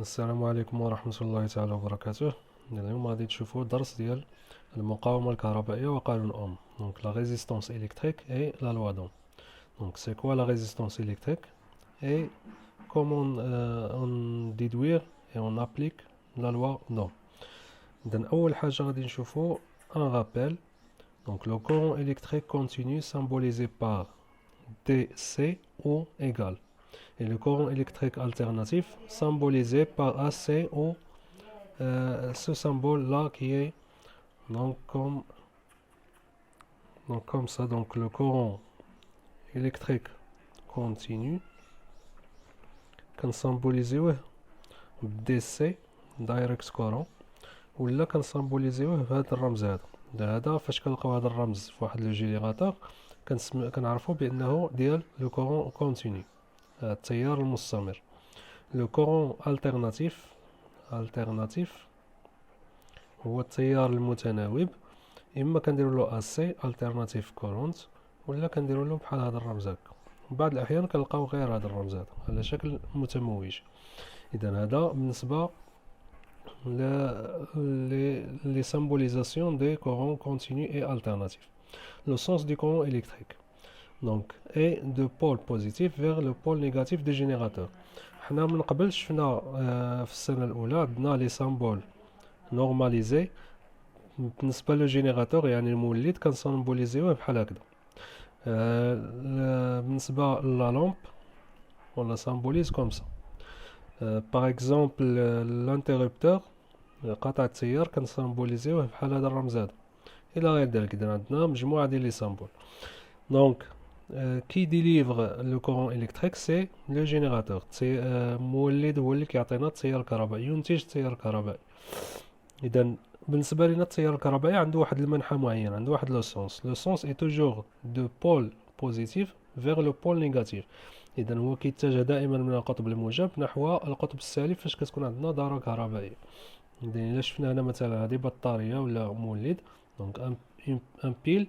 السلام عليكم ورحمة الله تعالى وبركاته. اليوم غادي تشوفوا درس ديال المقاومة الكهربائية وقانون أوم. Donc la résistance électrique et la loi d'Ohm. Donc c'est quoi la résistance électrique et comment on déduire et on applique la loi d'Ohm. Donc أول حاجة غادي نشوفوا un rappel. Donc le courant électrique continu symbolisé par DC ou égal. Et le courant électrique alternatif symbolisé par AC ou ce symbole-là qui est donc comme ça. Donc le courant électrique continu كنسامبوليزيوه DC direct current ولا كنسامبوليزيوه بهذا الرمز هذا فاش كنلقاو هذا الرمز في واحد لو جينيراتور كنعرفوا بانه ديال لو كورون كونتينيو، التيار المستمر. لو كورون الترناتيف هو التيار المتناوب، اما كنديروا له AC alternative current ولا كنديروا له بحال هذا الرمز هكا. بعض الاحيان كنلقاو غير هذا الرمز هذا على شكل متموج. اذا هذا بالنسبه les symbolisations des courants continus et alternatifs. Le sens du courant électrique donc est de pôle positif vers le pôle négatif du générateur. حنا من قبل شفنا في السنة الأولى عندنا لي سامبول نورماليزي بالنسبة للجينيراتور، يعني المولد كنسامبوليزيوه بحال هكذا. بالنسبة لا لامب on la symbolise comme ça. Par exemple l'interrupteur قطع التيار كنسامبوليزيوه بحال هذا الرمز هذا الى غير ذلك. اذا عندنا مجموعه ديال لي سامبول. دونك كي ديليفر لو كورون الكتريك سي لو جينيراتور، مولد هو اللي كيعطينا التيار الكهربائي، ينتج التيار الكهربائي. اذا بالنسبه لنا التيار الكهربائي عنده واحد المنحى معين، عنده واحد لو سونس اي توجور دو بول بوزيتيف فيغ لو بول نيجاتيف. اذا هو كيتجه دائما من القطب الموجب نحو القطب السالب فاش كتكون عندنا دارة كهربائية. إذا إلا شفنا هنا مثلا هذه بطارية ولا مولد، دونك ان بيل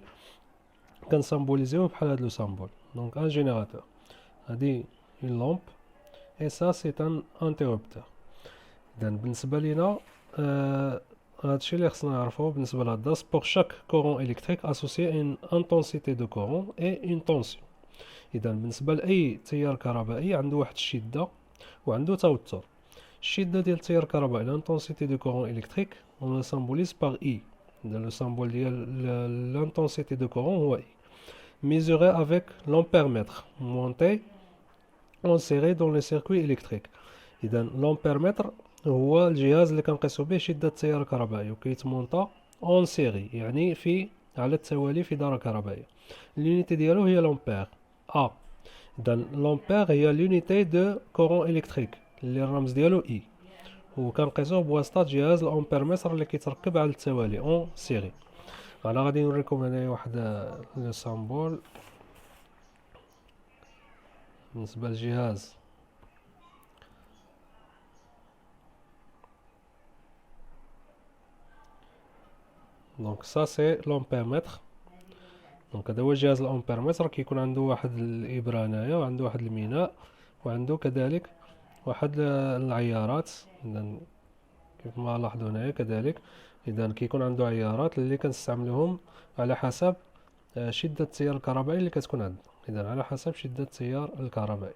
كنسامبوليزيوه بحال هاد لو سامبول. دونك ان جينيراتور، هادي اون لامب اي سا سي ان انتربتور. إذا بالنسبة لينا هادشي اللي خصنا نعرفوه بالنسبة لهاد الدرس. بور شاك كورون إلكتريك اسوسيي ان انتونسيتي دو كورون اي اون طونسيون. إذا بالنسبة لأي تيار كهربائي عنده واحد الشدة وعنده توتر. الشدة ديال التيار الكهربائي l'intensité du courant électrique on le symbolise par I. Le symbole ديال l'intensité du courant هو I. Mesuré avec l'ampèremètre monté inséré dans le circuit électrique. إذا l'ampèremètre هو الجهاز اللي كنقيسو به شدة التيار الكهربائي وكيتمونطا اون سيري، يعني على التوالي في دارة كهربائية. l'unité ديالو هي l'amper A. إذا l'amper هي l'unité de courant électrique اللي الرمز ديالو اي، وكنقيسوه بواسطة جهاز الامبيرمتر اللي كيتركب على التوالي اون سيري. انا غادي نوريكم هنايا واحد لو سامبول بالنسبة للجهاز. دونك سا سي لامبيرمتر. دونك هذا هو جهاز الامبيرمتر، كيكون عنده واحد الابرة هنايا وعنده واحد الميناء وعنده كذلك واحد العيارات. اذا كيف ما لاحظوا هنايا كذلك، اذا كيكون عنده عيارات اللي كنستعملوهم على حسب شدة التيار الكهربائي اللي كتكون عندنا. اذا على حسب شدة التيار الكهربائي.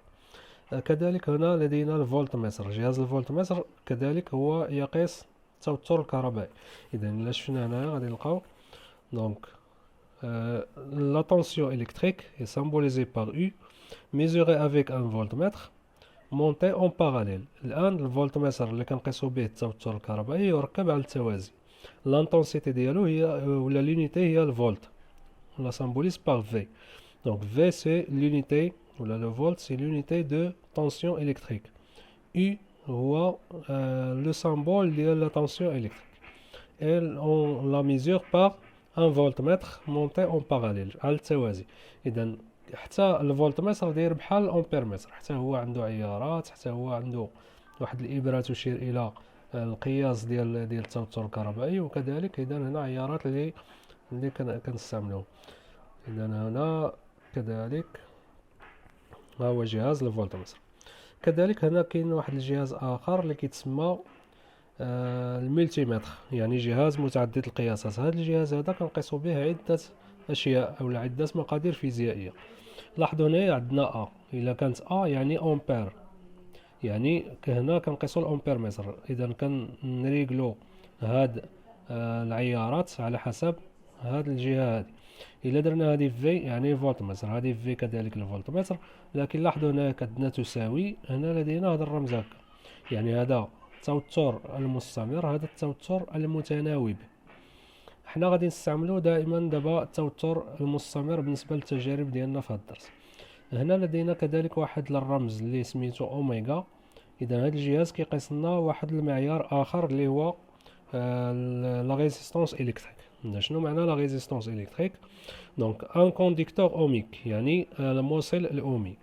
كذلك هنا لدينا الفولتمتر. جهاز الفولتمتر كذلك هو يقيس التوتر الكهربائي. اذا الا شفنا هنايا غادي نلقاو دونك la tension électrique est symbolisée par U mesurée avec un voltmètre monté en parallèle. الآن الفولتمتر اللي كنقيسو به التوتر الكهربائي يركب على التوازي. l'intensité ديالو هي ولا l'unité هي الفولت، on la symbolise par V. donc V c'est l'unité ولا le volt c'est l'unité de tension électrique. U هو le symbole ديال la tension électrique et on la mesure par un voltmètre monté en parallèle على التوازي. إذا حتى الفولتمتر داير بحال الامبيرمتر، حتى هو عنده عيارات، حتى هو عنده واحد الإبرة تشير إلى القياس ديال التوتر الكهربائي، وكذلك إذا هنا عيارات اللي كنستعملوهم. إذا هنا كذلك ها هو جهاز الفولتمتر. كذلك هنا كاين واحد الجهاز اخر اللي كيتسمى الملتيمتر، يعني جهاز متعدد القياسات. هذا الجهاز هذا كنقيسو به عدة اشياء او عدة مقادير فيزيائية. لاحظوا هنا عندنا الا كانت يعني امبير، يعني هنا كنقيسو الامبير متر. اذا كنريغلو هاد العيارات على حسب هاد الجهة هذه. الا درنا هذه في يعني فولت متر، هذه في كذلك الفولت متر. لكن لاحظوا هنا عندنا تساوي، هنا لدينا هذا الرمز هكا، يعني هذا التوتر المستمر، هذا التوتر المتناوب. احنا غادي نستعملو دائما دابا التوتر المستمر بالنسبه للتجارب ديالنا في هذا الدرس. هنا لدينا كذلك واحد الرمز اللي سميتو اوميغا. اذا هذا الجهاز كيقيس لنا واحد المعيار اخر اللي هو لا ريزيستانس الكتريك. شنو معنى لا ريزيستانس الكتريك؟ دونك ان كونديكتور اوميك، يعني الموصل الاومي.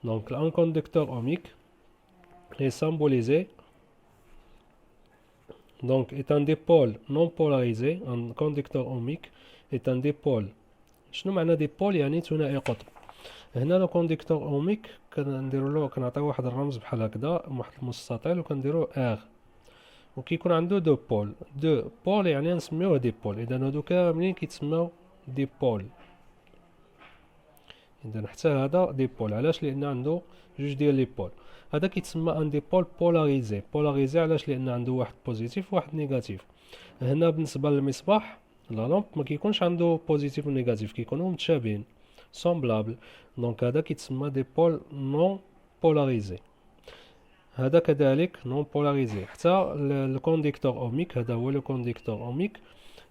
دونك الان كونديكتور اوميك est symbolisé donc est un dipôle non polarisé. Un conducteur ohmique est un dipôle. شنو معنى ديبول؟ يعني ثنائي قطب. هنا لو كونديكتور اوميك كنديروا له، كنعطيو واحد الرمز بحال هكذا، واحد المستطيل، وكنديروا ار، وكيكون عنده دو بول. دو بول يعني نسميوه ديبول. اذا هادو كاملين كيتسموا ديبول. اذا حتى هذا ديبول. علاش؟ لان عنده جوج ديال لي بول. هذا كيتسمى ان ديبول بولاريزي. بولاريزي علاش؟ لان عنده واحد بوزيتيف وواحد نيجاتيف. هنا بالنسبه للمصباح لا لامب ما كيكونش عنده بوزيتيف ونيجاتيف، كيكونوا متشابهين سومبلابل. دونك هذا كيتسمى ديبول نون بولاريزي. هذا كذلك نون بولاريزي. حتى الكونديكتور اوميك، هذا هو لو كونديكتور اوميك،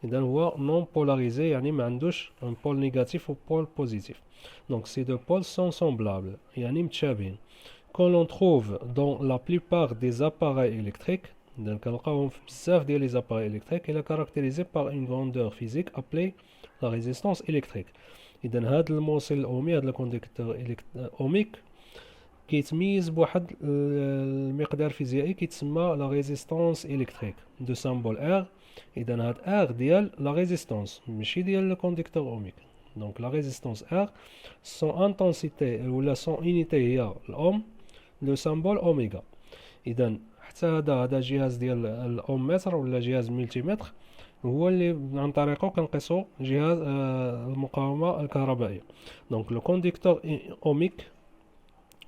اذا هو نون بولاريزي، يعني ما عندوش ان بول نيجاتيف و بول بوزيتيف. دونك سي دو بول سون سومبلابل، يعني متشابهين. كون لون تروف دون لا بلوبار دي زاباراي الكتريك، اذا كنلقاوهم في بزاف ديال لي زاباراي الكتريك، الى كاركتيريزي بار اون غروندور فيزيك ابلي لا ريزيستانس الكتريك. اذا هذا الموصل الاومي، هذا الكونديكتور اوميك، كيتميز بواحد المقدار فيزيائي كيتسمى لا ريزيستانس الكتريك دو سامبول ار. اذا هاد ار ديال لا ريزيستانس ماشي ديال الكونديكتور اوميك. دونك لا ريزيستانس ار سون انتنسيتي ولا سون اونيتي هي الاوم، لو سامبول اوميغا. اذا حتى هذا جهاز ديال الاوم متر ولا جهاز ملتيمتر، هو اللي عن طريقه كنقيسو جهاز المقاومه الكهربائيه. دونك لو كونديكتور اوميك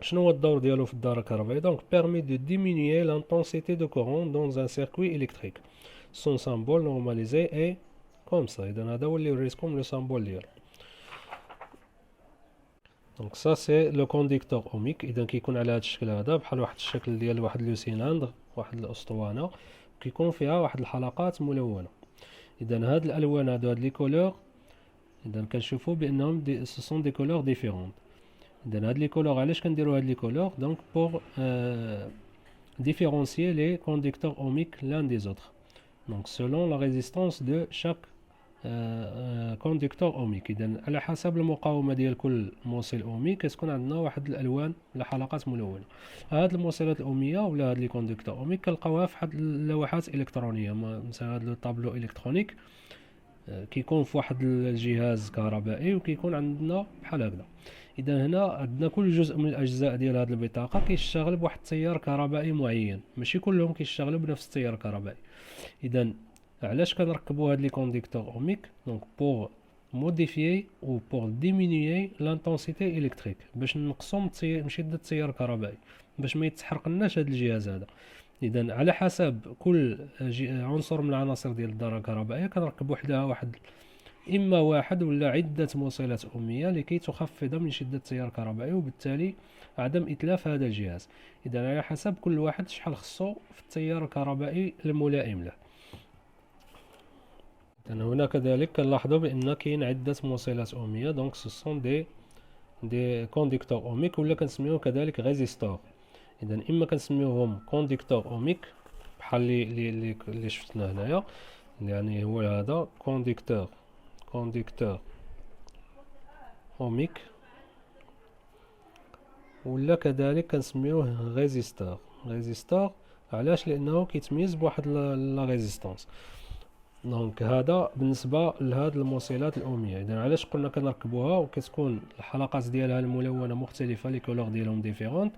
شنو هو الدور ديالو في الدائره الكهربائيه؟ دونك بيرمي دو ديمينيي لانتنسيتي دو كورون دون ان سيركوي الكتريك. سون سامبول نورماليزي اي كوم سا. اذا هذا هو اللي وريتكم لو سامبول ديالو. دونك سا سي لو كونديكتور اوميك. اذا كيكون على هذا الشكل هذا، بحال واحد الشكل ديال واحد لو سيلندر، واحد الاسطوانه، كيكون فيها واحد الحلقات ملونه. اذا هاد الالوان هادو، هاد لي كولور، اذا كنشوفوا بانهم سو سون دي كولور ديفيرون. اذا هاد لي كولور علاش كنديروا هاد لي كولور؟ دونك بور différencier les conducteurs ohmiques l'un des autres. Donc selon la résistance de chaque كونديكتور اوميك. اذا على حسب المقاومه ديال كل موصل اومي كتكون عندنا واحد الالوان ولا حلقات ملونه. هاد الموصلات الاوميه ولا هاد لي كونديكتور اوميك كنلقاوها في واحد اللوحات الكترونيه، مثلا هاد لو طابلو الكترونيك كيكون في واحد الجهاز كهربائي وكيكون عندنا بحال هكذا. اذا هنا عندنا كل جزء من الاجزاء ديال هاد البطاقه كيشتغل بواحد التيار كهربائي معين، ماشي كلهم كيشتغلوا بنفس التيار الكهربائي. اذا علاش كنركبوا هاد لي كونديكتور اوميك؟ دونك بور موديفيي و بور ديمينيي لانتنسيتي الكتريك، باش نقصوا من شده التيار الكهربائي، باش ما يتحرقناش هاد الجهاز هذا. اذا على حسب كل عنصر من العناصر ديال الدائره الكهربائيه كنركب وحدها واحد، اما واحد ولا عده موصلات اوميه لكي تخفض من شده التيار الكهربائي وبالتالي عدم اتلاف هذا الجهاز. اذا على حسب كل واحد شحال خصو في التيار الكهربائي الملائم له. هنا كذلك كنلاحظوا بان كاين عده موصلات اوميه، دونك سو سون دي كونديكتور اوميك ولا كنسميوهم كذلك ريزيستور. اذا اما كنسميوهم كونديكتور اوميك بحال اللي شفتنا هنايا، يعني هو هذا كونديكتور اوميك، ولا كذلك كنسميوه ريزيستور. علاش؟ لانه كيتميز بواحد لا ريزيستانس. دونك هذا بالنسبه لهاد الموصلات الاوميه. اذا علاش قلنا كنركبوها وكتكون الحلقات ديالها الملونه مختلفه، لي كولور ديالهم ديفيرونت؟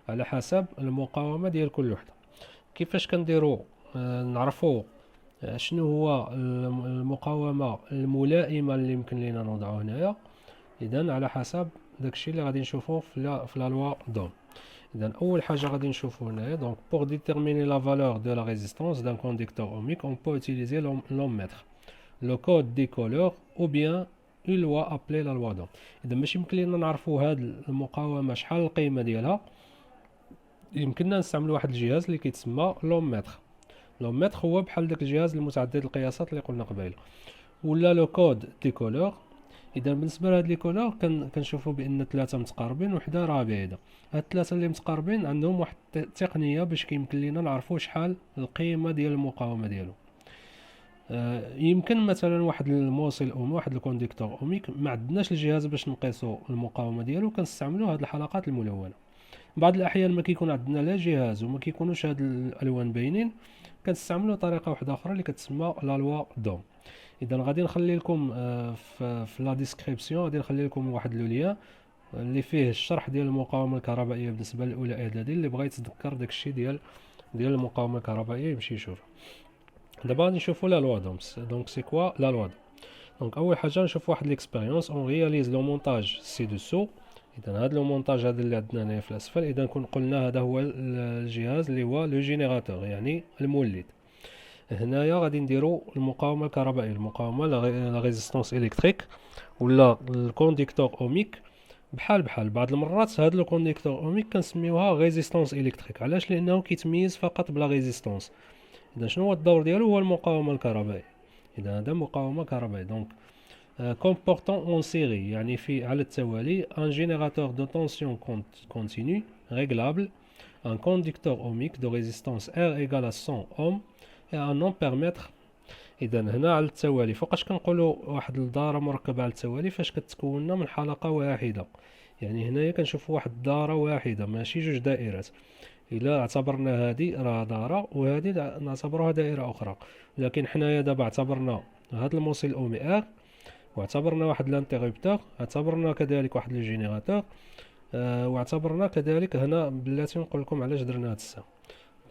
على حسب المقاومة ديال كل وحدة. كيفاش كنديرو نعرفو شنو هو المقاومة الملائمة اللي يمكن لينا نوضعو هنايا؟ إذن على حسب داكشي اللي غادي نشوفو في لا لوا دوم. إذن أول حاجة غادي نشوفو هنايا، دونك pour déterminer la valeur de la résistance d'un conducteur ohmique on peut utiliser l'ohmmètre, le code décolleur ou bien une loi appelée la loi d'Ohm. إذا باش يمكن لينا نعرفو هاد المقاومة شحال القيمة ديالها، يمكننا نستعملو واحد الجهاز اللي كيتسمى لومتر. لومتر هو بحال داك الجهاز المتعدد القياسات اللي قلنا قبيله، ولا لو كود ديكولور. اذا بالنسبه لهاد لي كولور كنشوفوا بان ثلاثه متقاربين وحده راه بعيده. هاد الثلاثه اللي متقاربين عندهم واحد التقنيه باش كيمكن لينا نعرفوا شحال القيمه ديال المقاومه ديالو. يمكن مثلا واحد الموصل او واحد الكونديكتور اوميك ما عندناش الجهاز باش نقيسوا المقاومه ديالو، كنستعملوا هاد الحلقات الملونه. بعض الاحيان ما كيكون عندنا لا جهاز وما كيكونوش هاد الالوان باينين، كنستعملوا طريقه واحده اخرى اللي كتسمى لا لوا دوم. اذا غادي نخلي لكم في لا ديسكريبسيون غادي نخلي لكم واحد لو ليان اللي فيه الشرح ديال المقاومه الكهربائيه بالنسبه للاولى اعدادي، اللي بغى يتذكر داكشي ديال المقاومه الكهربائيه يمشي يشوف. دابا غادي نشوفوا لا لوا دوم. دونك سي كوا لا لوا دوم؟ دونك اول حاجه نشوف واحد ليكسبيريونس اون رياليز لو مونتاج سي دوسو. اذا هذا لو مونتاج هذا اللي عندنا هنا في الاسفل، اذا كون قلنا هذا هو الجهاز اللي هو لو جينيراتور يعني المولد. هنايا غادي نديرو المقاومه الكهربائيه، المقاومه لا ريزيستانس الكتريك ولا الكونديكتور اوميك. بحال بعض المرات هذا الكونديكتور اوميك كنسميوها ريزيستانس الكتريك. علاش؟ لانه كيتميز فقط بلا ريزيستانس. اذا شنو هو الدور ديالو؟ هو المقاومه الكهربائيه. اذا هذا مقاومه كهربائيه. دونك comportant en série يعني في على التوالي un générateur de tension continue réglable, un conducteur ohmique de résistance R égale à 100 ohms et un ampèremètre. اذا هنا على التوالي فوقاش كنقولوا واحد الدائره مركبه على التوالي فاش كتكون من حلقه واحده، يعني هنايا كنشوفوا واحد الدائره واحده ماشي جوج دائرات. الا اعتبرنا هذه راه دائره وهذه نعتبروها دائره اخرى، لكن حنايا دابا اعتبرنا هذا الموصل اومي ار واعتبرنا واحد لانتيغوبتور، اعتبرنا كذلك واحد الجينيراتور، واعتبرنا كذلك هنا بلاتي نقول لكم علاش درنا هاد السهم.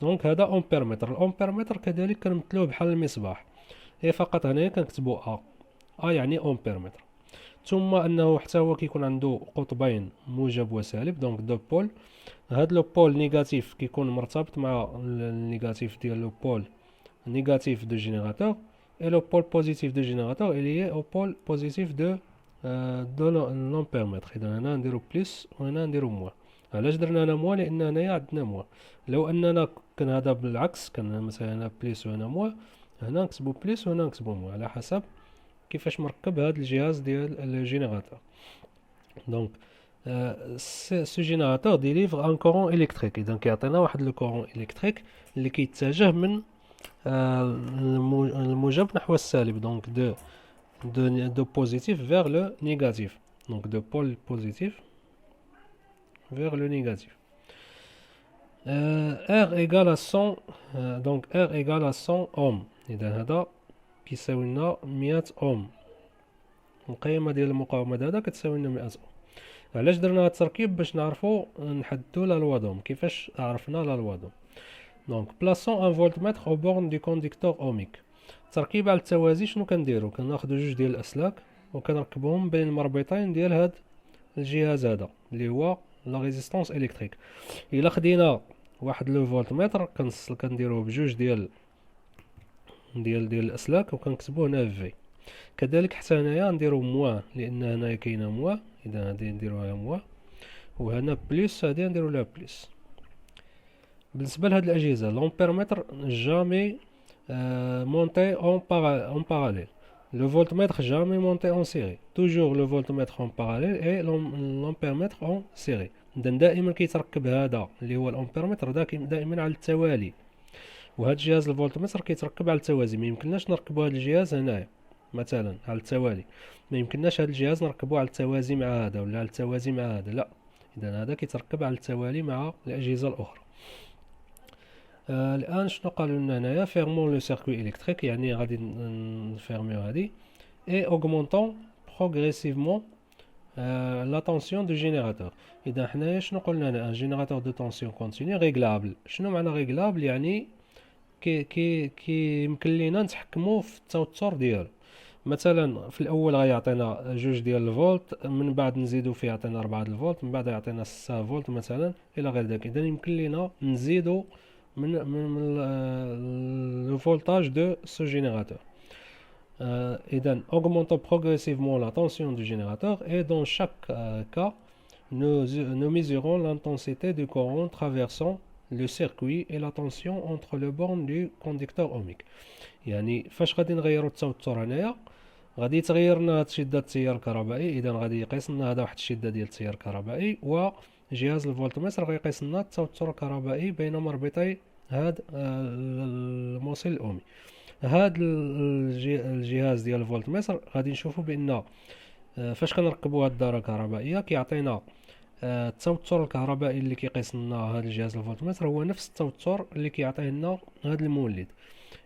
دونك هذا امبيرمتر. الامبيرمتر كذلك كنمثلوه بحال المصباح، هي فقط هنايا كنكتبوا ا يعني امبيرمتر. ثم انه حتى هو كيكون عنده قطبين موجب وسالب، دونك دو بول. هاد لو بول نيجاتيف كيكون مرتبط مع النيجاتيف ديال لو بول نيجاتيف دو جينيراتور، et le pôle positif du générateur est lié au pôle positif de l'ampèremètre. إذا هنا نديرو بلس وهنا نديرو موان. علاش درنا هنا موان؟ لأن هنايا عندنا موان. لو أننا كان هذا بالعكس، كان مثلا هنا بلس وهنا موان، هنا نكتبو بلس وهنا نكتبو موان على حسب كيفاش مركب هذا الجهاز ديال الجينيراتور. دونك سو جينيراتور ديليفر ان كورون إلكتريك. إذا كيعطينا واحد لو كورون إلكتريك اللي كيتجه من الموجب نحو السالب، donc de positif vers le négatif, donc de pôle positif vers le négatif. R égale à 100 donc R égale à 100 ohms. إذا هذا كيساوي لنا 100 اوم. القيمة ديال المقاومة هذا كتساوي لنا 100 اوم. علاش درنا هذا التركيب؟ باش نعرفوا نحددوا لا لوا دوم. كيفاش عرفنا لا لوا دوم؟ دونك بلاصون ان فولتمتر او بورن دو كونديكتور اوميك. التركيب على التوازي شنو كنديرو؟ كناخذوا جوج ديال الاسلاك وكنركبهم بين المربطين ديال هاد الجهاز هذا اللي هو لا ريزيستانس الكتريك. الا خدينا واحد لو فولتمتر كنديروه بجوج ديال الاسلاك وكنكتبوا هنا في. كذلك حتى هنايا نديرو موان لان هنايا كاينه موان، اذا غادي نديروها موان، وهنا بليس غادي نديرو لها بليس. بالنسبه لهاد الاجهزه لومبيرمتر جامي مونتي اون باراليل، لو فولتمتر جامي مونتي اون سيري، توجور لو فولتمتر اون باراليل اي لومبيرمتر اون سيري. اذا دائما كيتركب هذا اللي هو الامبيرمتر دائما على التوالي، وهذا الجهاز الفولتمتر كيتركب على التوازي. ما يمكنناش نركبوا هذا الجهاز هنايا مثلا على التوالي، ما يمكنناش هذا الجهاز نركبوه على التوازي مع هذا ولا على التوازي مع هذا، لا. اذا هذا كيتركب على التوالي مع الاجهزه الاخرى. الان شنو قالوا لنا هنايا؟ فيرمون لو سيركوي الكتريك، يعني غادي نفيرميو هذه اي اوغمونطون بروغريسيفمون لا طونسيون دو جينيراتور. اذا حنايا شنو قلنا هنا؟ ان جينيراتور دو طونسيون كونتينيو ريغلابل. شنو معنى ريغلابل؟ يعني كي يمكن لينا نتحكموا في التوتر ديالو. مثلا في الاول غيعطينا 2 ديال الفولت، من بعد نزيدو فيه يعطينا 4 د الفولت، من بعد يعطينا 6 فولت مثلا الى غير ذلك. اذا يمكن لينا نزيدو من le voltage de ce générateur. إذن augmentons progressivement la tension du générateur et dans chaque cas nous mesurons l'intensité du courant traversant le circuit et la tension entre le borne du conducteur ohmique. يعني فاش غادي نغيروا التوتر هنايا غادي يتغير لنا شدة التيار الكهربائي. إذا غادي يقيس لنا هذا واحد الشدة ديال التيار الكهربائي، وجهاز الفولتمتر غيقيس لنا التوتر الكهربائي بين مربطي هاد الموصل الأومي. هاد الجهاز ديال الفولتمتر غادي نشوفوا بان فاش كنركبوا هاد الدائره الكهربائيه كيعطينا التوتر الكهربائي اللي كيقيس لنا هاد الجهاز الفولتمتر هو نفس التوتر اللي كيعطيه لنا هاد المولد.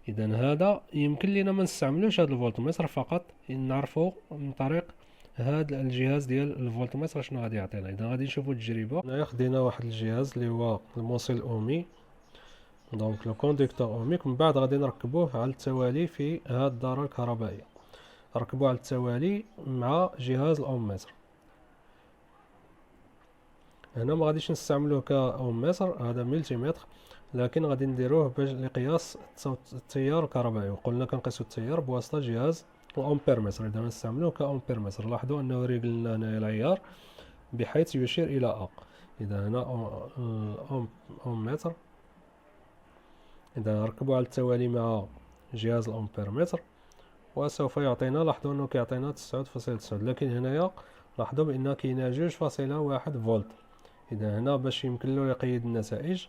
اذا هذا يمكن لنا ما نستعملوش هاد الفولتمتر، فقط نعرفوا من طريق هاد الجهاز ديال الفولتمتر شنو غادي يعطينا. اذا غادي نشوفوا التجربه. هنايا خدينا واحد الجهاز اللي هو الموصل الاومي، دونك لو كونديكتور اوميك، من بعد غادي نركبوه على التوالي في هاد الدائره الكهربائيه. نركبوه على التوالي مع جهاز الاومتر. هنا ما غاديش نستعملوه كاومتر، هذا ملتيمتر، لكن غادي نديروه باش لقياس التيار الكهربائي، وقلنا كنقيسو التيار بواسطه جهاز الامبيرمتر. اذا نستعملوه كامبيرمتر. لاحظوا انه ريغل لنا هنايا العيار بحيث يشير الى ا. اذا هنا اومتر، إذا نركبو على التوالي مع جهاز الأمبيرمتر وسوف يعطينا، لاحظوا أنه كيعطينا 9.9، لكن هنايا لاحظوا بأن كاينة 2.1 فولت. إذا هنا باش يمكن له يقيد النتائج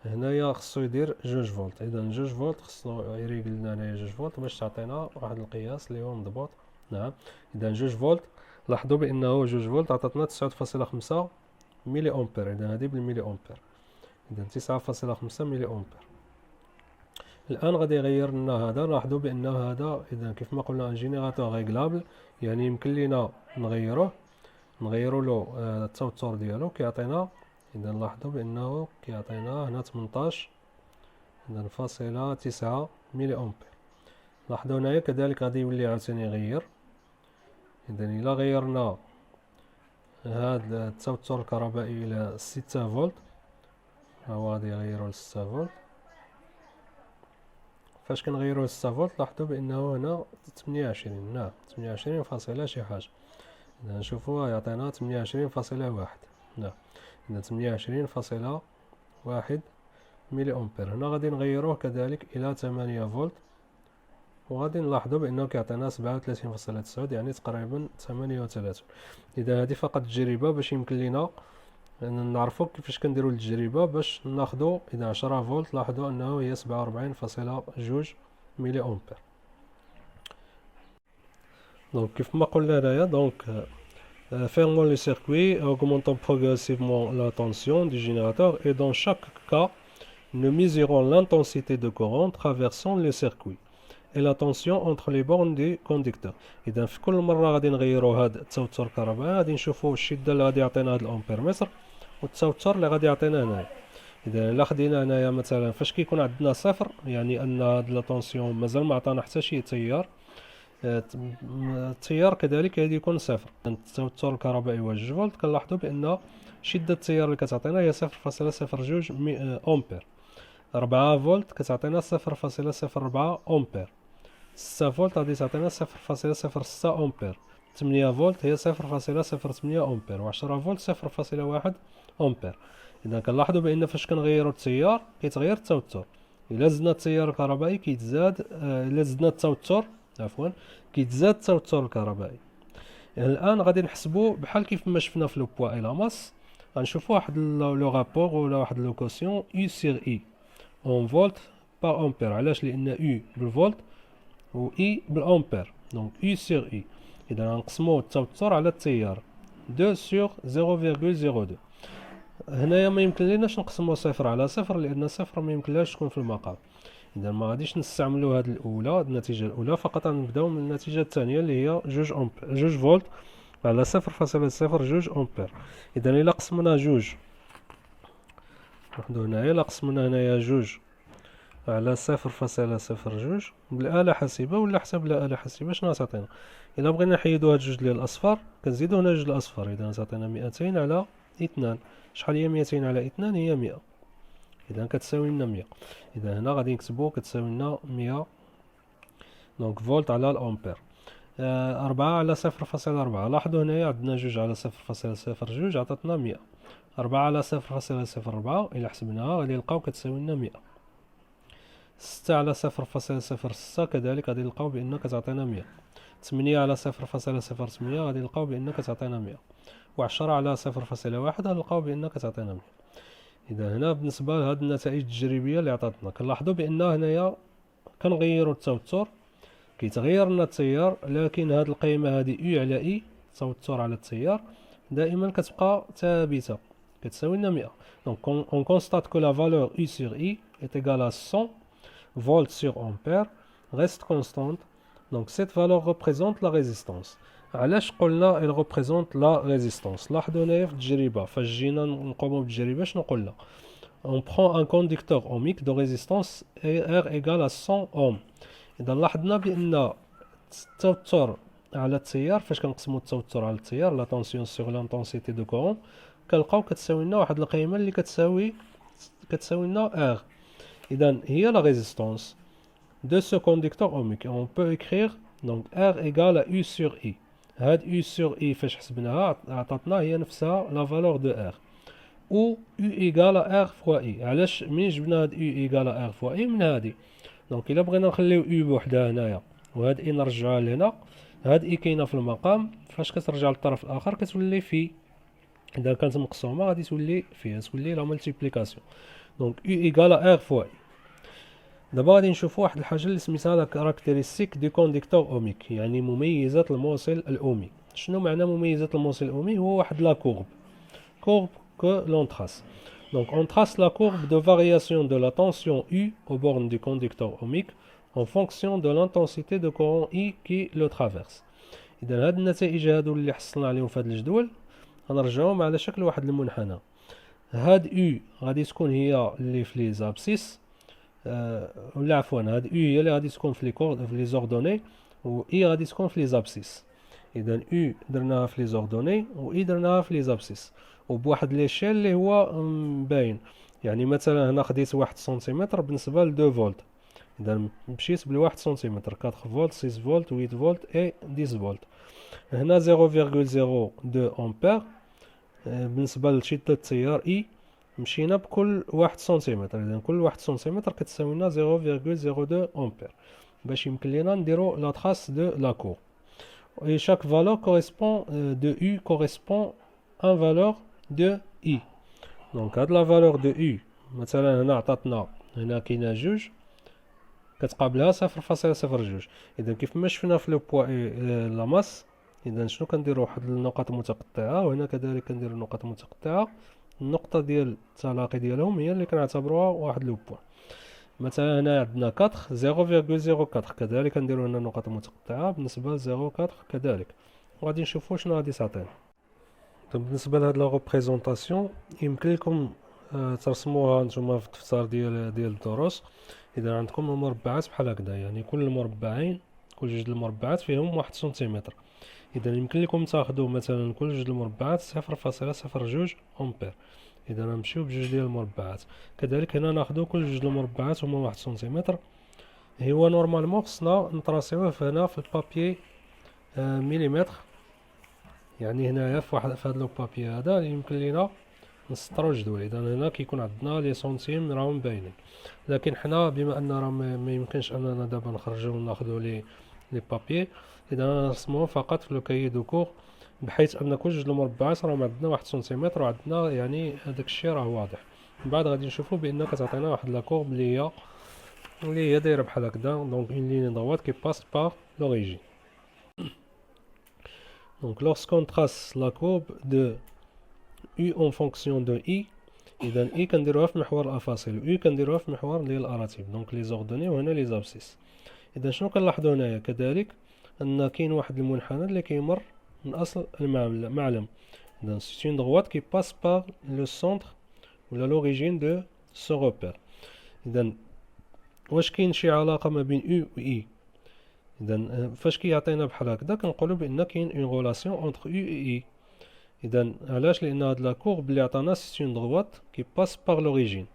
هنايا خصو يدير 2 فولت. إذا 2 فولت خصو يريقل لنا هنايا 2 فولت باش تعطينا واحد القياس اللي هو مضبوط. نعم، إذا 2 فولت، لاحظوا بأنه 2 فولت عطاتنا 9.5 ملي أمبير. إذا هذه بالملي أمبير، إذا 9.5 ملي أمبير. الان غادي يغير لنا هذا. لاحظوا بان هذا اذا كيف ما قلنا ان جينيراتور ريغلابل، يعني يمكن لينا نغيروا له التوتر ديالو كيعطينا. اذا لاحظوا بانه كيعطينا هنا 18 اذا فاصلة 9 ملي امبير. لاحظوا هنايا كذلك غادي يولي عاوتاني يغير. اذا الا غيرنا هذا التوتر الكهربائي الى 6 فولت، هو غادي يغيروا ل 6 فولت. فاش كنغيروا 6 فولت لاحظوا بانه هنا 28، نعم 28 فاصلة شي حاجه. اذا نشوفوها يعطينا 28.1، نعم اذا 28.1 ملي امبير. هنا غادي نغيروه كذلك الى 8 فولت، وغادي نلاحظوا بانه كيعطينا 37.9، يعني تقريبا 38. اذا هذه فقط تجربه باش يمكن لينا نعرفوا كيفاش كنديروا التجربه باش ناخذوا. اذا 10 فولت لاحظوا انه هي 47.2 ملي امبير. دونك كيف ما قلنا هنايا، دونك fermons le circuit, augmentons progressivement la tension du générateur et dans chaque cas nous mesurons l'intensité de courant traversant le circuit et la tension entre les bornes du conducteur. اذا في كل مره غادي نغيروا هذا التوتر الكهربائي غادي نشوفوا الشده اللي غادي يعطينا هذا الامبيرمتر والتوتر اللي غادي يعطينا هنايا. اذا الا خدينا هنايا مثلا فاش كيكون عندنا صفر، يعني ان هاد لا طونسيون مازال ما عطانا حتى شي تيار، التيار كذلك غادي يكون صفر. التوتر الكهربائي هو 2 فولت، كنلاحظوا بان شده التيار اللي كتعطينا هي 0.02 امبير. 4 فولت كتعطينا 0.04 امبير. 6 فولت غادي تعطينا 0.06 امبير. 8 فولت هي 0.08 امبير، و 10 فولت 0.1 امبير. اذا كنلاحظوا بان فاش كنغيروا التيار كيتغير التوتر. الا زدنا التيار الكهربائي كيتزاد، الا زدنا التوتر عفوا كيتزاد التوتر الكهربائي. يعني الان غادي نحسبوا بحال كيف ما شفنا في لو بوا اي لا ماس، غنشوفوا واحد لو رابور ولا واحد لوكاسيون U sur I en فولت بار امبير. علاش؟ لان U بالفولت و I بالامبير، دونك U sur I. اذا غنقسموا التوتر على التيار 2 sur 0.02. هنايا ما يمكن ليناش نقسموا صفر على صفر، لان صفر ما يمكنلاش تكون في المقام. اذا ما غاديش نستعملوا هذه الاولى، النتيجه الاولى، فقط غنبداو من النتيجه الثانيه اللي هي 2 فولت على 0.02 أمبير. إذا إلا قسمنا جوج، نحدو هنايا، إلا قسمنا هنايا جوج على 0.02 بالآلة الحاسبة ولا حسب الآلة الحاسبة شنو غتعطينا؟ إلا بغينا نحيدو هاد جوج ديال الأصفار كنزيدو هنا جوج الأصفار، إذا غتعطينا 200 على 2. شحال هي 200 على 2؟ هي 100، إذا كتساوي لنا 100. إذا هنا غادي نكتبو كتساوي لنا 100 دونك فولت على الأمبير. 4 على 0.4، لاحظوا هنايا عندنا جوج على 0.02 عطاتنا 100. 4 على 0.04 إلا حسبناها غادي نلقاو كتساوي لنا 100. 6 على 0.06 كذلك غادي نلقاو بأن كتعطينا 100. 8 على 0.08 غادي نلقاو بأن كتعطينا 100. و10 على 0.1 غنلقاو بأن كتعطينا 100. إذا هنا بالنسبة لهاد النتائج التجريبية اللي عطاتنا كنلاحظوا بأن هنايا كنغيروا التوتر، كيتغير لنا التيار، لكن هاد القيمة هادي U على I، التوتر على التيار، دائما كتبقى ثابتة كتساوي لنا 100. Donc on constate que la valeur U sur I est égale à 100 volts sur ampère reste constante. Donc cette valeur représente la résistance. علاش قلنا elle représente la résistance؟ لاحظوا هنايا في التجربة فاش جينا نقوموا بالتجربة شنو قلنا؟ On prend un conducteur ohmique de résistance R égale à 100 ohms. إذا لاحظنا بأن التوتر على التيار فاش كنقسمو التوتر على التيار لا تونسيون سيغ لانتونسيتي دو كورون كنلقاو كتساوي لنا واحد القيمة اللي كتساوي لنا R. إذا هي لا ريزيستونس de ce conducteur ohmique. On peut écrire donc R égale à U sur I. هاد U sur I فاش حسبناها عطاتنا هي نفسها لا فالور دو R. و U égale à R fois I. علاش منين جبنا هاد U égale à R fois I؟ من هادي. دونك إلا بغينا نخليو U بوحدها هنايا وهاد I نرجعوها لهنا، هاد I كاينة في المقام، فاش كترجع للطرف الآخر كتولي في، إذا كانت مقسومة غادي تولي فيها، تولي لا ملتيبليكاسيون. دونك U égale à R fois I. دابا غادي نشوفو واحد الحاجة اللي سميتها لا كاركتيرستيك دو كونديكتور أوميك، يعني مميزات الموصل الأومي. شنو معنى مميزات الموصل الأومي؟ هو واحد لا كورب que l'on trace. Donc on trace la courbe de variation de la tension U aux bornes du conducteur ohmique en fonction de l'intensité de courant I qui le traverse. إذا هاد النتائج هادو اللي حصلنا عليهم في هاد الجدول غنرجعوهم على شكل واحد المنحنى. هاد U غادي تكون هي اللي في لي زابسيس، ولا عفوا هاد U هي اللي غادي تكون في لي زوردوني، و I غادي تكون في لي زابسيس. إذا U درناها في لي زوردوني و I درناها في لي زابسيس وبواحد ليشيل اللي هو باين. يعني مثلا هنا خديت 1 سنتيمتر بالنسبة ل 2 فولت، إذا مشيت بال1 سنتيمتر 4 فولت 6 فولت 8 فولت اي 10 فولت. هنا 0.02 أمبير بالنسبة لشدة التيار I مشينا بكل 1 سنتيمتر، إذا كل 1 سنتيمتر كتساوي لنا 0.02 أمبير باش يمكن لينا نديرو لا تراس دو لا كور. Et chaque valeur correspond de U correspond à une valeur de I. Donc هاد لا فالور دو U مثلا هنا عطاتنا، هنا كاينه جوج كتقابلها 0.02. إذا كيف ما شفنا في لو بوا لا ماس، إذا شنو كنديرو واحد النقط متقطعة، وهنا كذلك كنديرو نقط متقطعة. النقطة ديال التلاقي ديالهم هي اللي كنعتبروها واحد لو بوا. مثلا هنا عندنا 4 0.04 كذلك نديرو هنا نقط متقطعة بالنسبة ل 0.4 كذلك، وغادي نشوفو شنو غادي تعطينا. بالنسبة لهاد لا ريبريزونطاسيون يمكن لكم ترسموها نتوما في الدفتر ديال الدروس. إذا عندكم المربعات بحال هكذا، يعني كل مربعين كل جوج المربعات فيهم 1 سنتيمتر. إذا يمكن لكم تاخدو مثلا كل جوج المربعات 0.02 أمبير. إذا نمشيو بجوج ديال المربعات، كذلك هنا ناخدو كل جوج المربعات هما 1 سنتيمتر. هو نورمالمون خصنا نطراسيوه هنا في البابيي مليمتر، يعني هنايا في هاد لو بابيي هذا يمكن لينا نسطرو الجدول. إذا هنا كيكون عندنا لي سنتيم راهم باينين، لكن حنا بما أن راه ما يمكنش أننا دابا نخرجو وناخدو لي بابيي، إذا نرسموه فقط في لو كايي دو كور، بحيث أن كل جوج المربعات راهم عندنا 1 سنتيمتر، وعندنا يعني هداك الشيء راه واضح. من بعد غادي نشوفو بأن كتعطينا واحد لا كورب اللي هي دايرة بحال هكذا، دونك اون ليني droite qui passe par l'origine. Donc lorsqu'on trace la courbe de U en fonction de I، إذا I كنديروها في محور الأفاصيل و U كنديروها في محور ديال الأراتيب، دونك لي زوردوني وهنا لي زابسيس. إذا شنو كنلاحظو هنايا كذلك أن كاين واحد المنحنى اللي كيمر من أصل المعلم. Donc c'est une droite qui passe par le centre ou l'origine de ce repère. إذا واش كاين شي علاقة ما بين U و I؟ إذا فاش كيعطينا بحال هكذا كنقولوا بأن كاين une relation entre U et I. إذا علاش؟ لأن هاد لا courbe اللي عطانا c'est une droite qui passe par l'origine.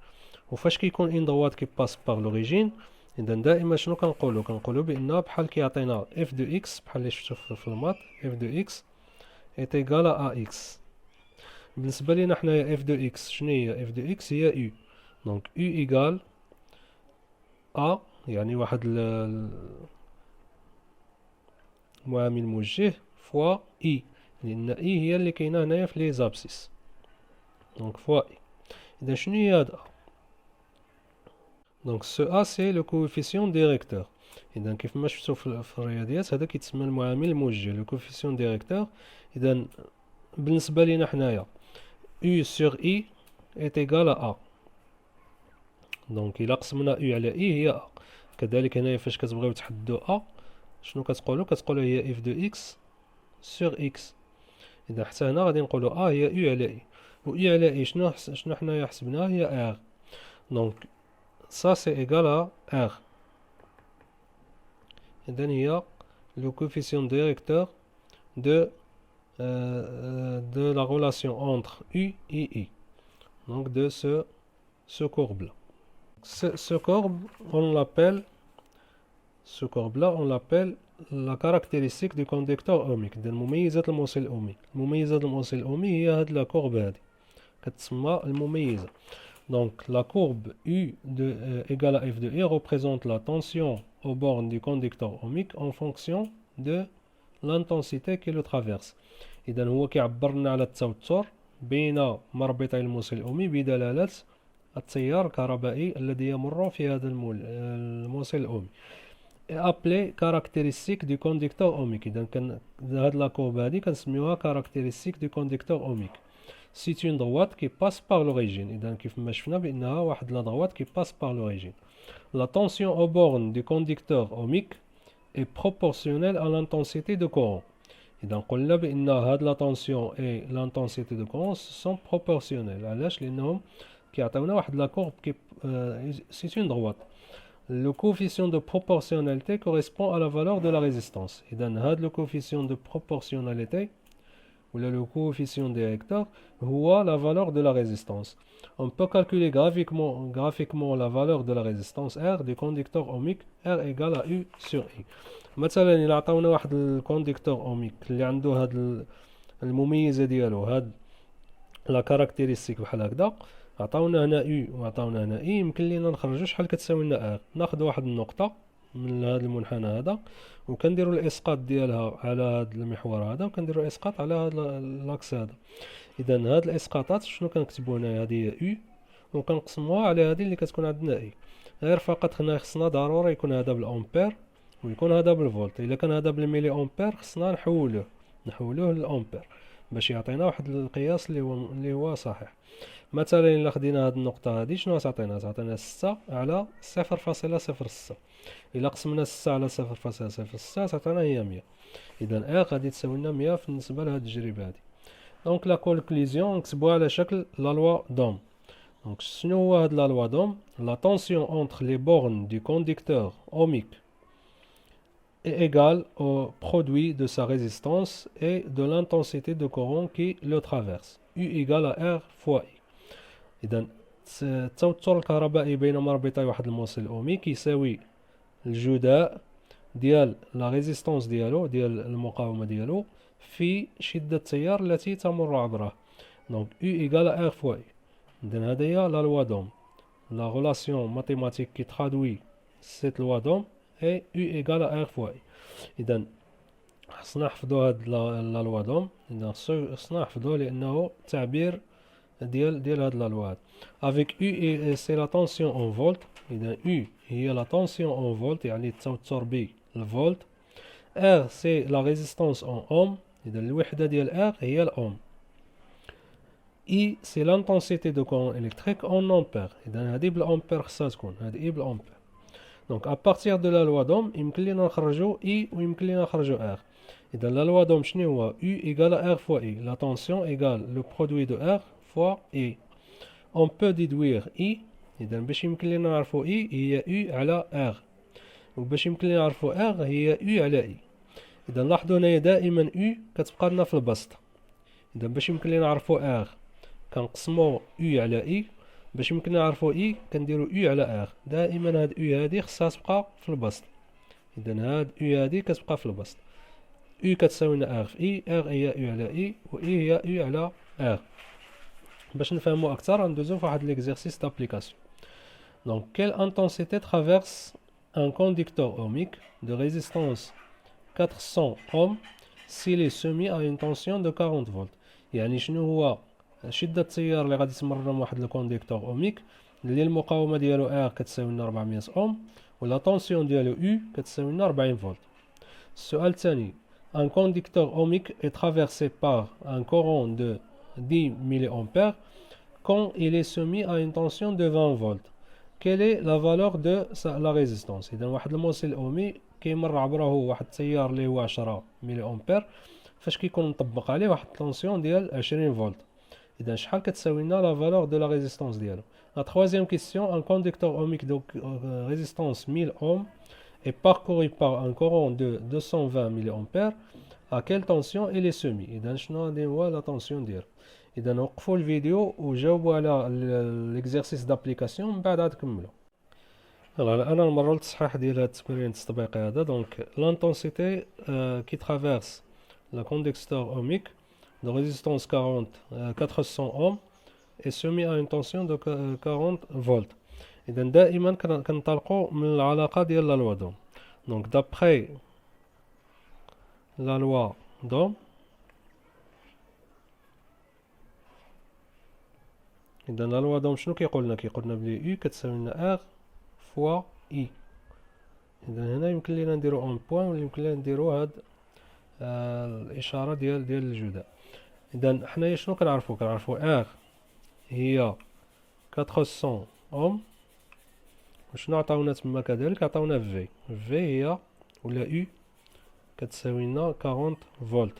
وفاش كيكون une droite qui passe par l'origine إذا دائما شنو كنقولوا بأن بحال كيعطينا f de x بحال اللي شفتو في المات f de x est égal à ax. بالنسبة لينا حنايا f de x شنو هي؟ f de x هي u. donc u égale a يعني واحد المعامل موجه فوا i لأن i هي اللي كاينة هنايا في لي زابسيس. donc فوا i. إذا شنو هي هاد a؟ donc ce a c'est le coefficient directeur. إذا كيف ما شفتو في الرياضيات هذا كيتسمى المعامل الموجه لو coefficient directeur. إذا بالنسبة لينا حنايا u sur i est égal à a. donc إلا قسمنا u على i هي a. كذلك هنايا فاش كتبغيو تحددو a شنو كتقولوا هي f de x sur x. إذا حتى هنا غادي نقولوا a هي u على i و i على i شنو حنايا حسبناها هي r. donc ça c'est égal à r. إذن هي le coefficient directeur de la relation entre U et I. Donc de ce courbe-là. Ce courbe, on l'appelle la caractéristique du conducteur ohmique. إذن مميزات الموصل الأومي. المميزات الموصل الأومي هي هاد لا courbe هادي كتسمى المميزة. Donc la courbe U égale à F de I représente la tension aux bornes du conducteur ohmique en fonction de l'intensité qui le traverse. إذا هو كيعبر لنا على التوتر بين مربطي الموصل الأومي بدلالة التيار الكهربائي الذي يمر في هذا الموصل الأومي. appelé caractéristique du conducteur ohmique. إذا هاد لا كورب هادي كنسميوها caractéristique du conducteur ohmique. c'est une droite qui passe par l'origine. إذا كيف ما شفنا بأنها واحد لا droite qui passe par l'origine. La tension aux bornes du conducteur ohmique est proportionnelle à l'intensité de courant. إذا قلنا بأن هاد la tension et l'intensité de courant sont proportionnels. علاش؟ لأنهم كيعطيونا واحد لا courbe qui c'est une droite. Le coefficient de proportionnalité correspond à la valeur de la résistance. إذا هاد le coefficient de proportionnalité ou le coefficient directeur هو la valeur de la résistance. On peut calculer graphiquement la valeur de la résistance R du conducteur ohmique R égale à U sur I. مثلا إلا عطاونا واحد الكونديكتور اوميك اللي عنده هاد المميزة ديالو هاد لا كاركتيرستيك بحال هكذا عطاونا هنا U وعطاونا هنا I يمكن لينا نخرجو شحال كتساوي لنا R. ناخد واحد النقطة من هذا المنحنى هذا وكنديروا الاسقاط ديالها على هذا المحور هذا وكنديروا اسقاط على هذا الاكس هذا. اذا هاد الاسقاطات شنو كنكتبوا هنايا؟ هذه هي U وكنقسموها على هذه اللي كتكون عندنا I. غير فقط هنا خصنا ضروري يكون هذا بالامبير ويكون هذا بالفولت. الا كان هذا بالميلي امبير خصنا نحولوه للامبير باش يعطينا واحد القياس اللي هو صحيح. مثلا الا خدينا هذه النقطه هذه شنو تعطينا 6 على 0.06. الا قسمنا 6 على 0.06 تعطينا هي 100. اذا ا غادي تساوي لنا 100 بالنسبه لهاد التجربه هذه. دونك لا كونكلوزيون نكتبوها على شكل لا لوا دوم. دونك شنو هو هاد لا لوا دوم؟ لا تونسيون اونتر لي بورن دو كونديكتور اوميك est égale au produit de sa résistance et de l'intensité de courant qui le traverse. U égale à R fois I. إذا التوتر الكهربائي بين مربطي واحد الموصل الأوميك يساوي الجداء ديال لا ريزيستانس ديالو ديال المقاومة ديالو في شدة التيار التي تمر عبره. دونك U égale à R fois I. إذا هذه هي لا لوا دوم. La relation mathématique qui traduit cette loi d'Ohm et U égale à R fois I. إذا خصنا نحفظوا هاد لا لوا دوم. إذا خصنا نحفظوه لأنه تعبير ديال هاد لا لوا. Avec U c'est la tension en volt. إذا U هي la tension en volt يعني التوتر بالفولت. R c'est la résistance en ohm. إذا الوحدة ديال R هي الأوم. I c'est l'intensité de courant électrique en ampères. إذا هذه بالأمبير خصها تكون هذه I بالأمبير. Donc à partir de la loi d'Ohm يمكن لنا نخرجوا I ويمكن لنا نخرجوا R. إذا la loi d'Ohm شنو هو U égale à R fois I. La tension égale le produit de R fois I. On peut déduire I. إذا باش يمكن لنا نعرفو I هي U على R. وباش يمكن لنا نعرفو R هي U على I. إذا لاحظوا هنايا دائما U كتبقى لنا في البسط. إذا باش يمكن لنا نعرفو R كنقسمو U على I. باش يمكن نعرفو I كنديرو U على R. دائما هاد U هادي خصها تبقى في البسط. إذا هاد U هادي كتبقى في البسط. U كتساوي لنا R في I. R هي U على I و I هي U على R. باش نفهمو أكثر غندوزو فواحد l'exercice d'application. Donc, quelle intensité traverse un conducteur ohmique de résistance 400 ohms s'il est soumis à une tension de 40 volts. يعني شنو هو شدة التيار اللي غادي تمرر من واحد الكونديكتور اوميك اللي المقاومة ديالو R كتساوي لنا 400 اوم ولا طونسيون ديالو U كتساوي لنا 40 فولت. السؤال الثاني un conducteur ohmique est traversé par un courant de 10 mA quand il est soumis à une tension de 20 volts. Quelle est la valeur de la résistance؟ إذا واحد الموصل أومي كيمر عبره واحد التيار اللي هو 10 ملي أمبير فاش كيكون مطبق عليه واحد الطونسيون ديال 20 فولت. إذا شحال كتساوي لنا لا فالور دو لا ريزيستونس ديالو؟ لا troisième question un conducteur ohmique de résistance 1000 ohms est parcouru par un courant de 220 mA à quelle tension il est soumis؟ إذا شنو غادي هو لا طونسيون ديالو؟ إذا وقفوا الفيديو وجاوبوا على الإكزرسيس دابليكاسيون من بعد عاد كملوا. الآن نمروا للتصحيح ديال هذا التمرين التطبيقي هذا. دونك l'intensité qui traverse le conducteur ohmique de résistance 400 ohms est soumis à une tension de 40 volts. إذا دائما كنطلقوا من العلاقة ديال لا لوا دوم. دونك d'après la loi d'Ohm إذا لا لوا دوم شنو كيقول لنا؟ كيقول لنا بلي U كتساوي لنا R فوا I. إذا هنا يمكن لينا نديرو اون بوان ولا يمكن لينا نديرو هاد الإشارة ديال الجداء. إذا حنايا شنو كنعرفو R هي 400 أوم وشنو عطاونا تما كذلك عطاونا V هي ولا U كتساوي لنا 40 فولت.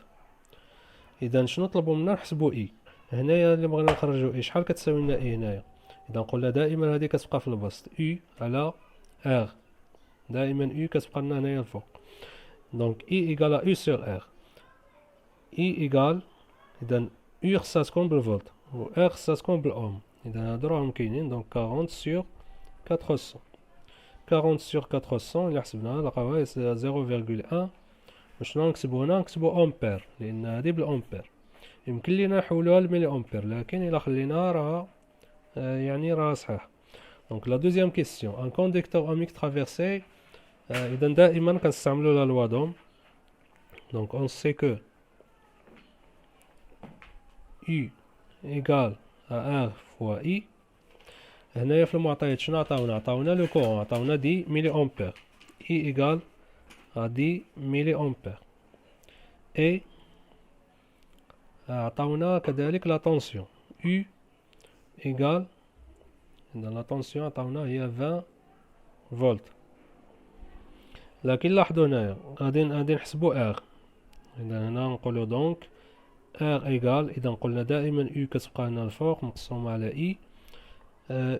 إذا شنو طلبوا منا؟ نحسبو I. هنايا اللي بغينا نخرجو I شحال كتساوي لنا I هنايا؟ إذا قلنا دائما هذه كتبقى في البسط U على R. دائما U كتبقى لنا هنايا الفوق. دونك I إيكال U سور R. I إيكال إذا U خصها تكون بالفولت و R خصها تكون بالأوم. إذا هادو راهم كاينين دونك 40 سور 400. 40 سور 400 اللي حسبناها لقاوها 0.1. وشنو نكتبو هنا؟ نكتبو أمبير لأن هادي بالأمبير. يمكن لينا نحولوها لملي أمبير لكن إلا خليناها راها يعني راها صحيح. دونك لا دوزيام كيسيون ان كونديكتور اوميك ترافيرسي. إذا دائما كنستعملو لا لوا دوم. دونك اون سي كو U إيكال ا R فوا I. هنايا في المعطيات شنو عطاونا لو كورون عطاونا 10 ملي أمبير. I إيكال 10 ملي أمبير اي عطاونا كذلك لا طونسيون U إيكال إذا لا طونسيون عطاونا هي 20 فولت. لكن لاحظوا هنايا غادي نحسبو R. إذا هنا نقولو دونك R إيكال إذا قلنا دائما U كتبقى هنا الفوق مقسومة على I.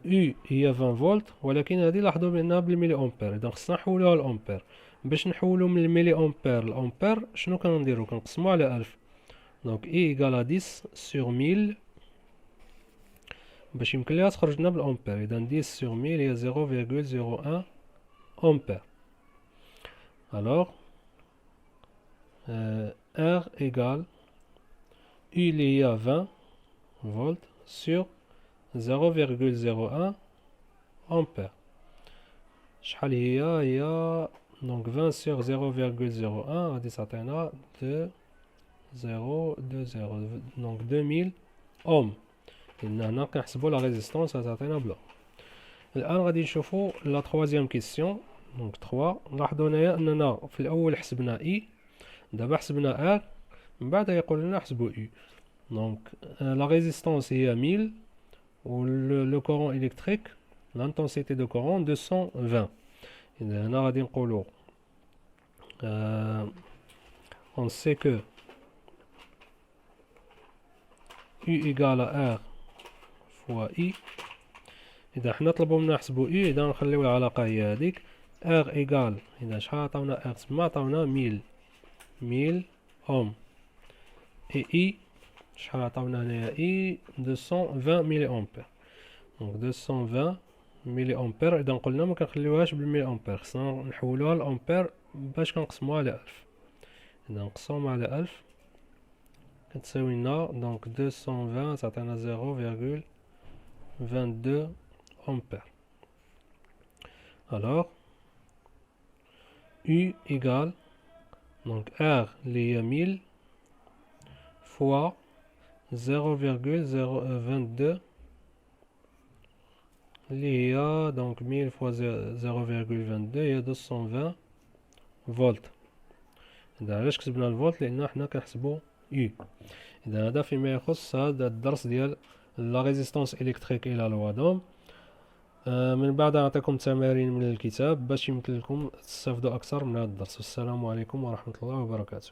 U هي 20 فولت ولكن هذه لاحظوا بأنها بالملي أمبير. إذا خصنا نحولوها لأمبير. باش نحولو من الملي أمبير لأمبير شنو كنديرو؟ كنقسمو على 1000. دونك I إيكال 10 سور 1000 باش يمكن ليها تخرج لنا بالأمبير. إذا 10 سور 1000 هي 0.01 أمبير. Alors R égale U اللي هي 20 فولت sur 0.01 أمبير. شحال هي دونك 20 sur 0.01 غادي تعطينا 2.020 دونك 2000 أوم. لأن هنا كنحسبو لا ريزيستونس غتعطينا بلا. الآن غادي نشوفو لا troisième كيسيون. دونك 3 لاحظوا هنايا أننا في الأول حسبنا I دابا حسبنا R من بعد يقول لنا حسبوا U. دونك لا ريزيستونس هي 1000 و لو كورون إلكتريك لانتونسيتي دو كورون 220. إذا هنا غادي نقولو on sait que U égale à R fois I. إذا حنا طلبوا منا نحسبو U، إذا نخليو العلاقة هي هاديك R égale، إذا شحال عطاونا R تما عطاونا 1000 أوم، et I شحال عطاونا هنايا I 220 ملي أمبير. دونك 220 ملي أمبير. إذا قلنا مكنخليوهاش بالملي أمبير، خصنا نحولوها لأمبير باش كنقسموها على 1000. إذا نقسمهم على 1000 كتساوي لنا دونك 220 تعطينا 0,22 أمبير. Alors U égale donc R اللي هي 1000 fois 0,022 اللي هي donc 1000 fois 0,22 هي 220 فولت. إذا علاش كتبنا الفولت؟ لأن حنا كنحسبو U. إذا هذا فيما يخص هذا الدرس ديال لا ريزيستانس إلكتريك إلى الوادوم. من بعد نعطيكم تمارين من الكتاب باش يمكن لكم تستافدوا أكثر من هذا الدرس. والسلام عليكم ورحمة الله وبركاته.